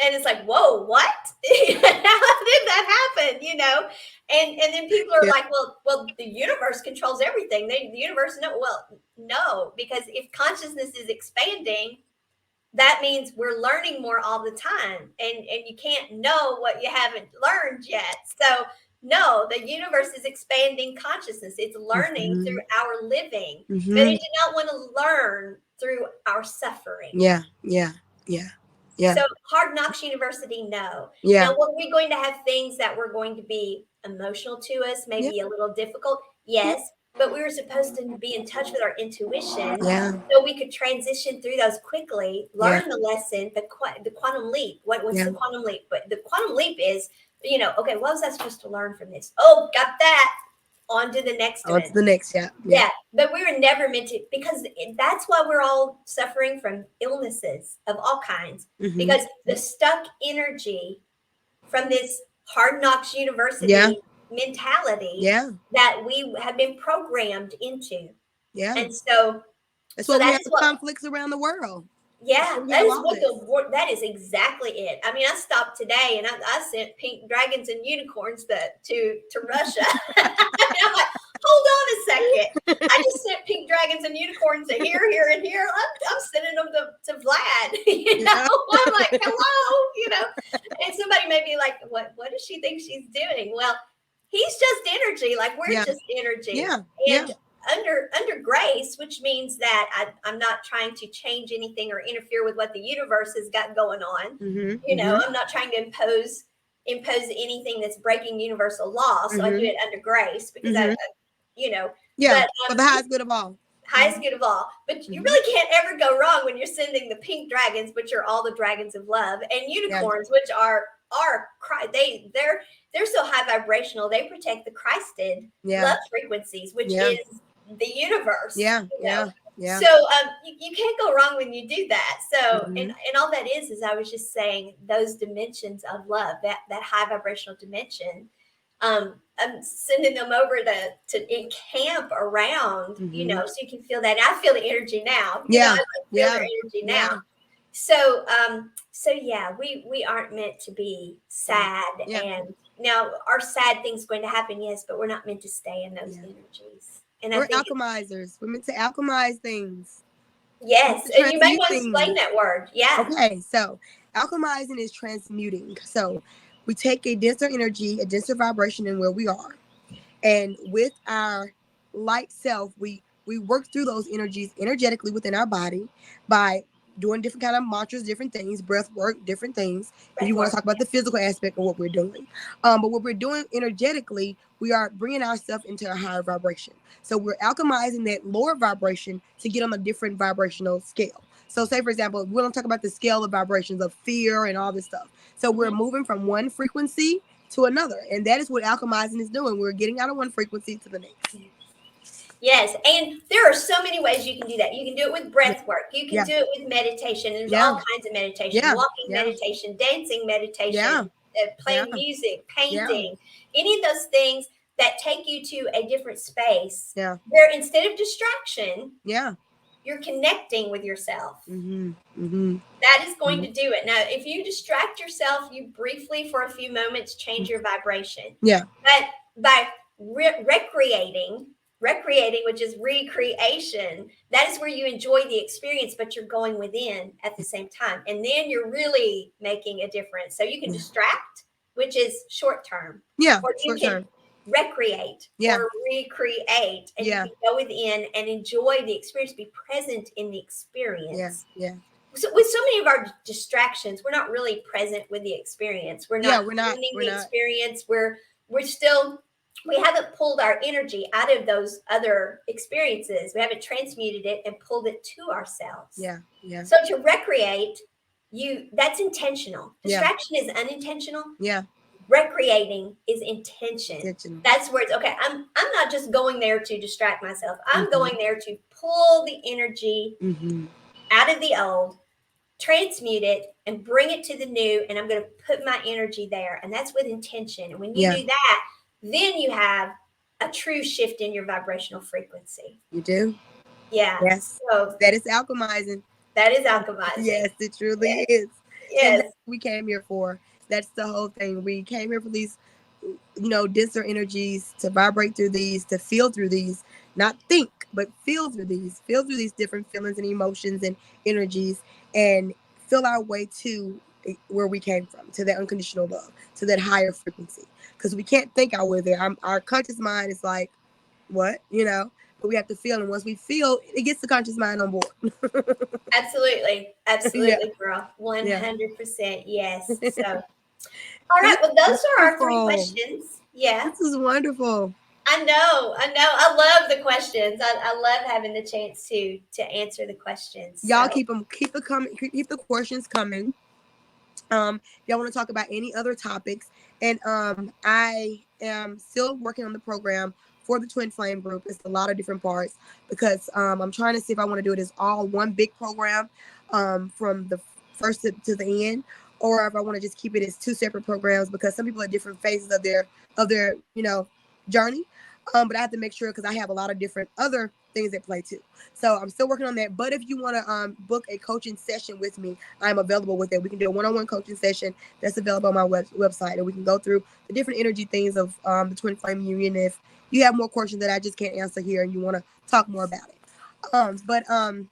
it's like, whoa, what? How did that happen? And then people are like, well, the universe controls everything. The universe, no, well, no, because if consciousness is expanding, that means we're learning more all the time, and you can't know what you haven't learned yet. So no, the universe is expanding consciousness. It's learning Mm-hmm. through our living, Mm-hmm. but it did not want to learn through our suffering. Yeah. So Hard Knocks University, no. Yeah. Now, were we going to have things that were going to be emotional to us, maybe a little difficult? Yes, but we were supposed to be in touch with our intuition, so we could transition through those quickly, learn the lesson, the quantum leap. What's the quantum leap? But the quantum leap is, okay, what was I supposed to learn from this? Oh, got that. On to the next one. On to the next, Yeah, but we were never meant to, because that's why we're all suffering from illnesses of all kinds, because the stuck energy from this Hard Knocks University mentality that we have been programmed into. And so that's why we have conflicts around the world. Yeah, that is exactly it. I mean, I stopped today and I sent pink dragons and unicorns to Russia. And I'm like, hold on a second. I just sent pink dragons and unicorns to here, and here. I'm sending them to Vlad. I'm like, hello, And somebody may be like, what does she think she's doing? Well, he's just energy. Like, we're just energy. And under grace, which means that I'm not trying to change anything or interfere with what the universe has got going on. I'm not trying to impose anything that's breaking universal law. So I do it under grace, because for the highest good of all. Highest good of all. But you really can't ever go wrong when you're sending the pink dragons, which are all the dragons of love, and unicorns, which are they're so high vibrational. They protect the Christed love frequencies, which is the universe. So you can't go wrong when you do that. So and all that is I was just saying, those dimensions of love, that high vibrational dimension, I'm sending them over to encamp around, so you can feel that. I feel the energy now. I feel their energy now. So we aren't meant to be sad. And now our sad thing's going to happen, yes, but we're not meant to stay in those energies. And we're alchemizers. We're meant to alchemize things. Yes, and you may want to explain that word. Yeah. Okay, so alchemizing is transmuting. So we take a denser energy, a denser vibration in where we are, and with our light self, we work through those energies energetically within our body by doing different kind of mantras, different things, breath work, different things. If you want to talk about the physical aspect of what we're doing. But what we're doing energetically, we are bringing ourselves into a higher vibration. So we're alchemizing that lower vibration to get on a different vibrational scale. So say, for example, we don't talk about the scale of vibrations of fear and all this stuff. So we're moving from one frequency to another. And that is what alchemizing is doing. We're getting out of one frequency to the next. Yes, and there are so many ways you can do that. You can do it with breath work. You can do it with meditation. There's all kinds of meditation, walking meditation, dancing meditation, playing music, painting, any of those things that take you to a different space where instead of distraction, you're connecting with yourself. That is going to do it. Now, if you distract yourself, you briefly for a few moments change your vibration. But by recreating, which is recreation, that is where you enjoy the experience, but you're going within at the same time. And then you're really making a difference. So you can distract, which is short term. Or you can recreate or recreate, and you can go within and enjoy the experience, be present in the experience. So with so many of our distractions, we're not really present with the experience. We're not owning the experience. We're still we haven't pulled our energy out of those other experiences. We haven't transmuted it and pulled it to ourselves. Yeah. Yeah. So to recreate, that's intentional. Yeah. Distraction is unintentional. Yeah. Recreating is intention. Intentional. That's where it's okay. I'm not just going there to distract myself. I'm Mhm. going there to pull the energy out of the old, transmute it, and bring it to the new, and I'm going to put my energy there, and that's with intention. And when you do that, then you have a true shift in your vibrational frequency. You do? Yeah. Yes. So that is alchemizing. that is alchemizing. Yes, it truly Yes. is. Yes. And that's what we came here for. That's the whole thing. We came here for these, denser energies, to vibrate through these, to feel through these, not think, but feel through these different feelings and emotions and energies, and feel our way to where we came from, to that unconditional love, to that higher frequency. Because we can't think our way there. Our conscious mind is like, what, but we have to feel, and once we feel, it gets the conscious mind on board. Absolutely. Absolutely, girl. 100%. Yes. So, all right. Well, those are our 3 questions. Yeah. This is wonderful. I know. I love the questions. I love having the chance to answer the questions. Y'all keep the questions coming. Y'all want to talk about any other topics, and I am still working on the program for the Twin Flame group. It's a lot of different parts, because I'm trying to see if I want to do it as all one big program, from the first to the end, or if I want to just keep it as 2 separate programs, because some people are at different phases of their journey. But I have to make sure, because I have a lot of different other things at play too. So I'm still working on that. But if you want to book a coaching session with me, I'm available with it. We can do a one-on-one coaching session that's available on my website, and we can go through the different energy things of the Twin Flame Union. If you have more questions that I just can't answer here and you want to talk more about it.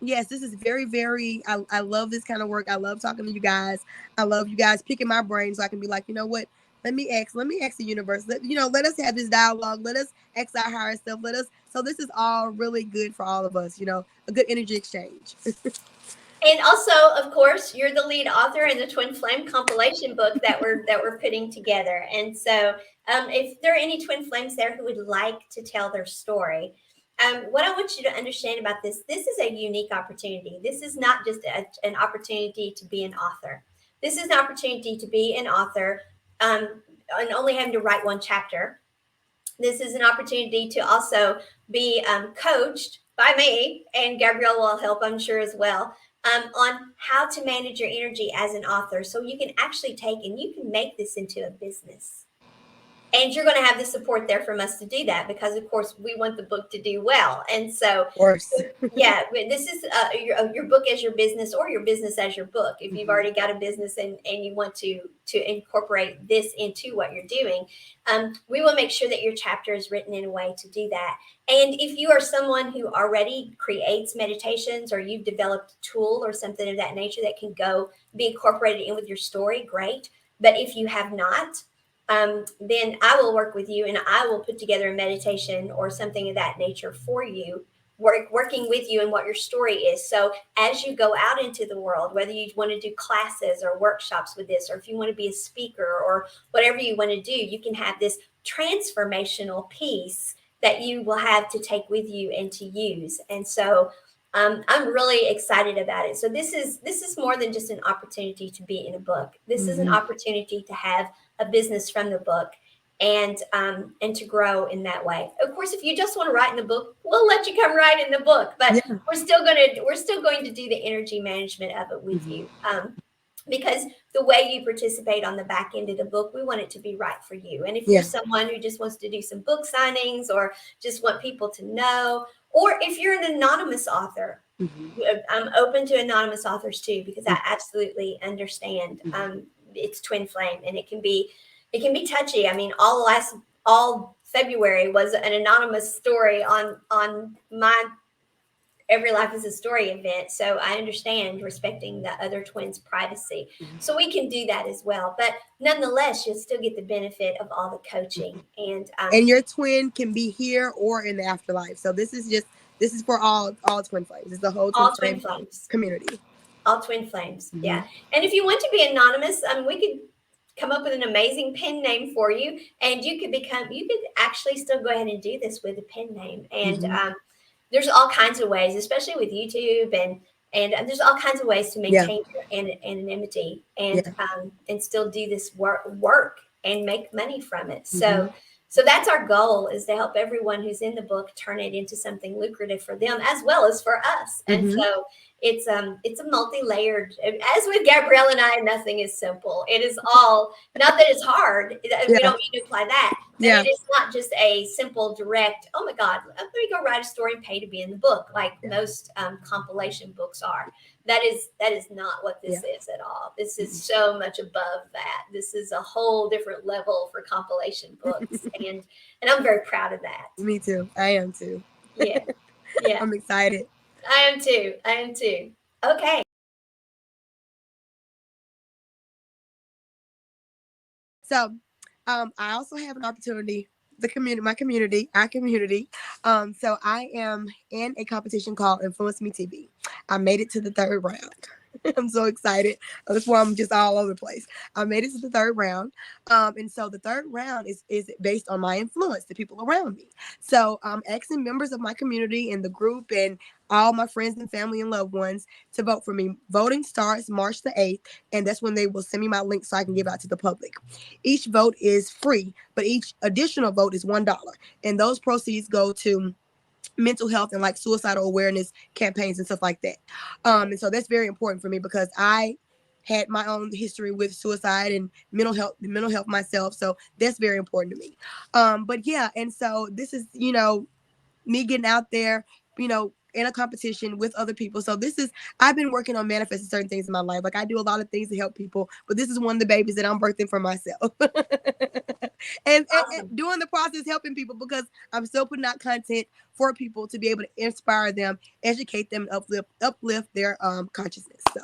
Yes, this is very, very, I love this kind of work. I love talking to you guys. I love you guys picking my brain, so I can be like, you know what? Let me ask the universe. Let us have this dialogue. Let us ask our higher self. So this is all really good for all of us, a good energy exchange. And also, of course, you're the lead author in the Twin Flame compilation book that we're putting together. And so, if there are any Twin Flames there who would like to tell their story, what I want you to understand about this is a unique opportunity. This is not just an opportunity to be an author. This is an opportunity to be an author, and only having to write 1 chapter. This is an opportunity to also be coached by me, and Gabrielle will help, I'm sure, as well, on how to manage your energy as an author. So you can actually you can make this into a business. And you're going to have the support there from us to do that, because, of course, we want the book to do well. And so, of course. Yeah, this is your book as your business, or your business as your book. If you've already got a business and you want to incorporate this into what you're doing, we will make sure that your chapter is written in a way to do that. And if you are someone who already creates meditations, or you've developed a tool or something of that nature that can go be incorporated in with your story, great. But if you have not, then I will work with you, and I will put together a meditation or something of that nature for you, working with you and what your story is. So as you go out into the world, whether you want to do classes or workshops with this, or if you want to be a speaker or whatever you want to do, you can have this transformational piece that you will have to take with you and to use. And so I'm really excited about it. So this is more than just an opportunity to be in a book. This is an opportunity to have a business from the book, and to grow in that way. Of course, if you just want to write in the book, we'll let you come write in the book, but we're still going to do the energy management of it with you. Because the way you participate on the back end of the book, we want it to be right for you. And if you're someone who just wants to do some book signings, or just want people to know, or if you're an anonymous author, I'm open to anonymous authors too, because I absolutely understand it's Twin Flame, and it can be touchy. I mean, all February was an anonymous story on my Every Life is a Story event. So I understand respecting the other twins' privacy. So we can do that as well. But nonetheless, you'll still get the benefit of all the coaching. And your twin can be here or in the afterlife. So this is for all Twin Flames. It's the whole Twin Flames community. All Twin Flames. Yeah. And if you want to be anonymous, we could come up with an amazing pen name for you, and you could actually still go ahead and do this with a pen name. And there's all kinds of ways, especially with YouTube, and there's all kinds of ways to Yeah. maintain your anonymity and Yeah. and still do this work and make money from it. So that's our goal, is to help everyone who's in the book turn it into something lucrative for them as well as for us. And so it's a multi-layered, as with Gabrielle and I, nothing is simple. It is all, not that it's hard, we don't need to apply that, but it is not just a simple direct, oh my God, let me go write a story and pay to be in the book, like most compilation books are. That is not what this is at all. This is so much above that. This is a whole different level for compilation books, and I'm very proud of that. Me too. I am too. Yeah. I'm excited. I am too. Okay. So, I also have an opportunity, our community. So I am in a competition called Influence Me TV. I made it to the third round. I'm so excited. That's why I'm just all over the place. I made it to the third round. And so the third round is based on my influence, the people around me. So I'm asking members of my community and the group and all my friends and family and loved ones to vote for me. Voting starts March the 8th, and that's when they will send me my link so I can give out to the public. Each vote is free, but each additional vote is $1. And those proceeds go to mental health and like suicidal awareness campaigns and stuff like that. And so that's very important for me because I had my own history with suicide and mental health myself. So that's very important to me. But yeah, and so this is, me getting out there, in a competition with other people. So I've been working on manifesting certain things in my life. Like I do a lot of things to help people, but this is one of the babies that I'm birthing for myself. and doing the process, helping people, because I'm still putting out content for people to be able to inspire them, educate them, uplift their consciousness. So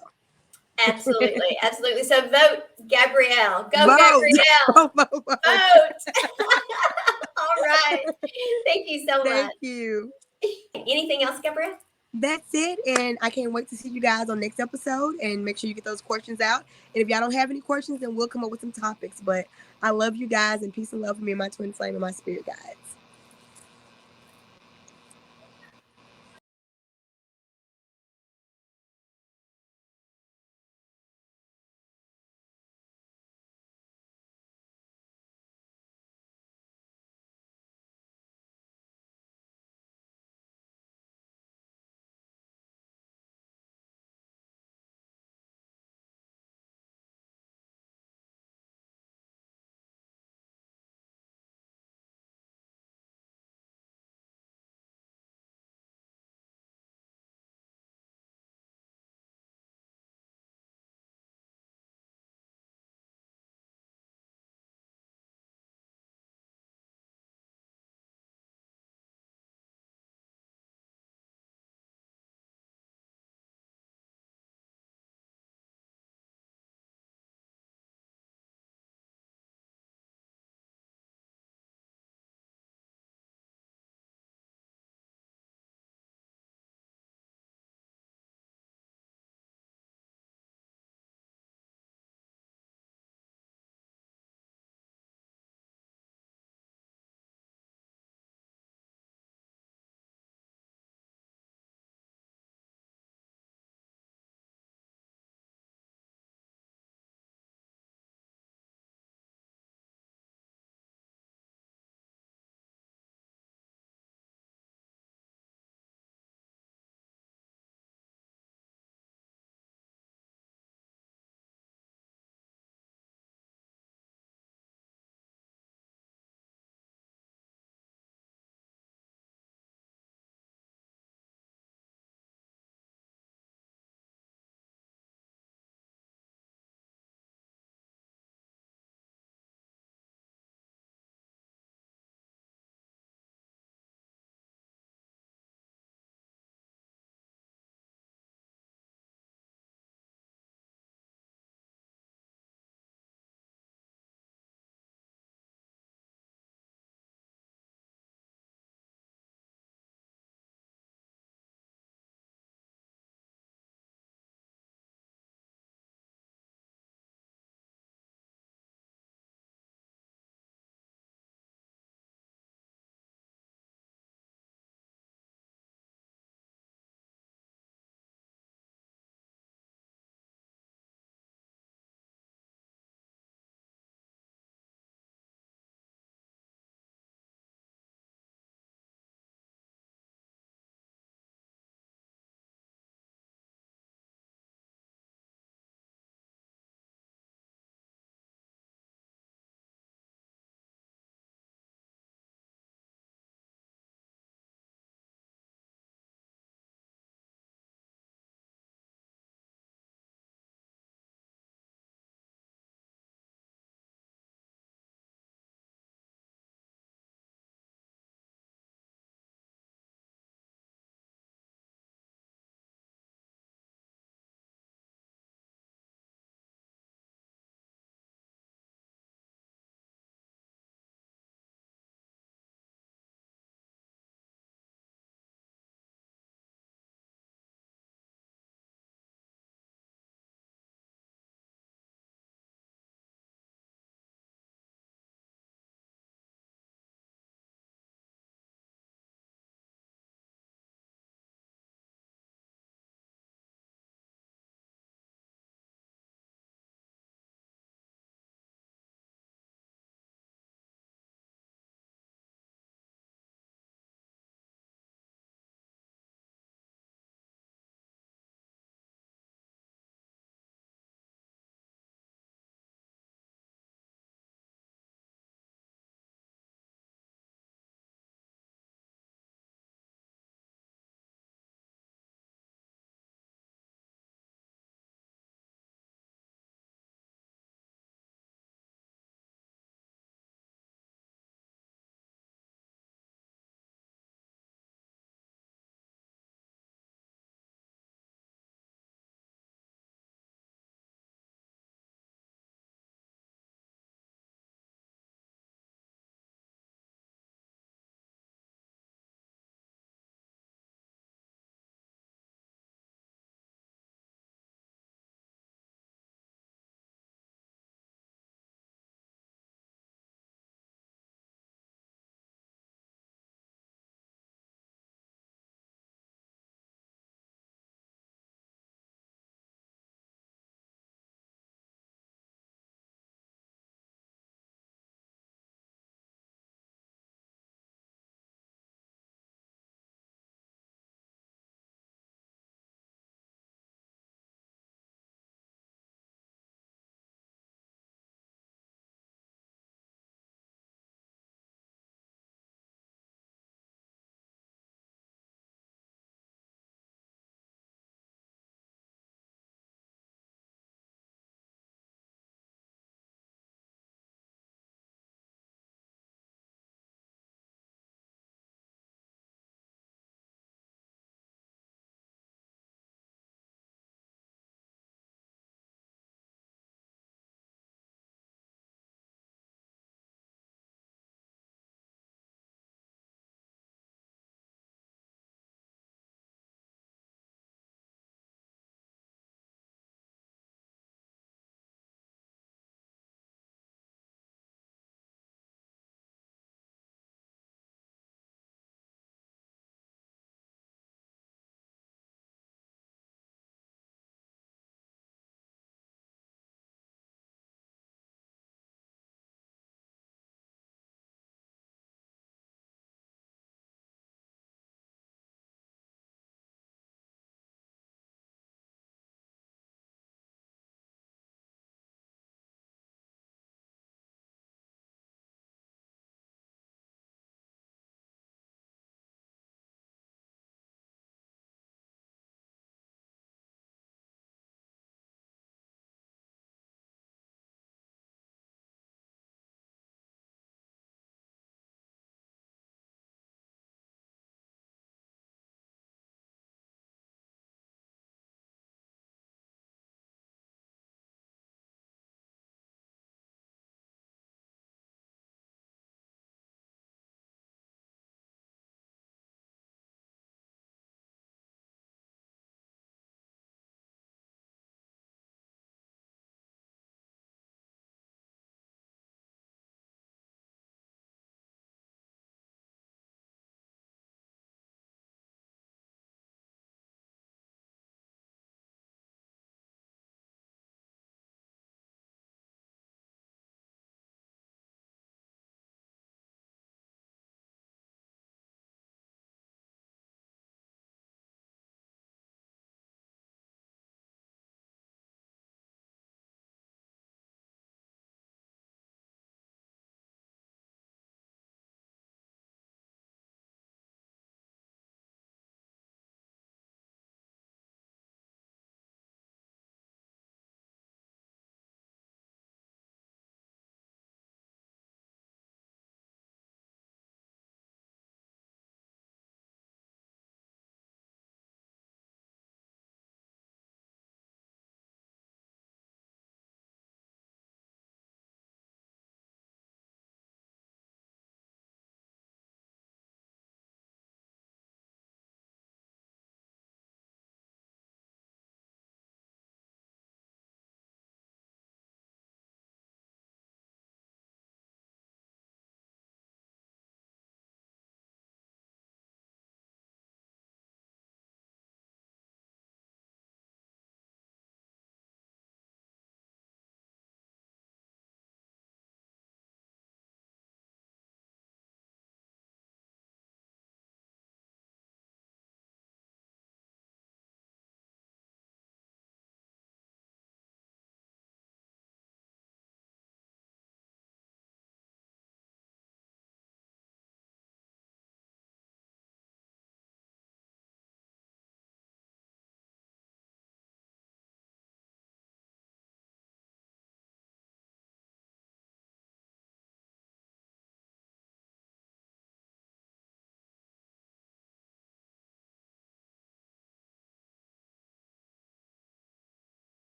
Absolutely. So vote Gabrielle. Go vote. Gabrielle. Vote. All right. Thank you so much. Thank you. Anything else, Gabrielle? That's it. And I can't wait to see you guys on next episode, and make sure you get those questions out. And if y'all don't have any questions, then we'll come up with some topics. But I love you guys, and peace and love from me and my twin flame and my spirit guides.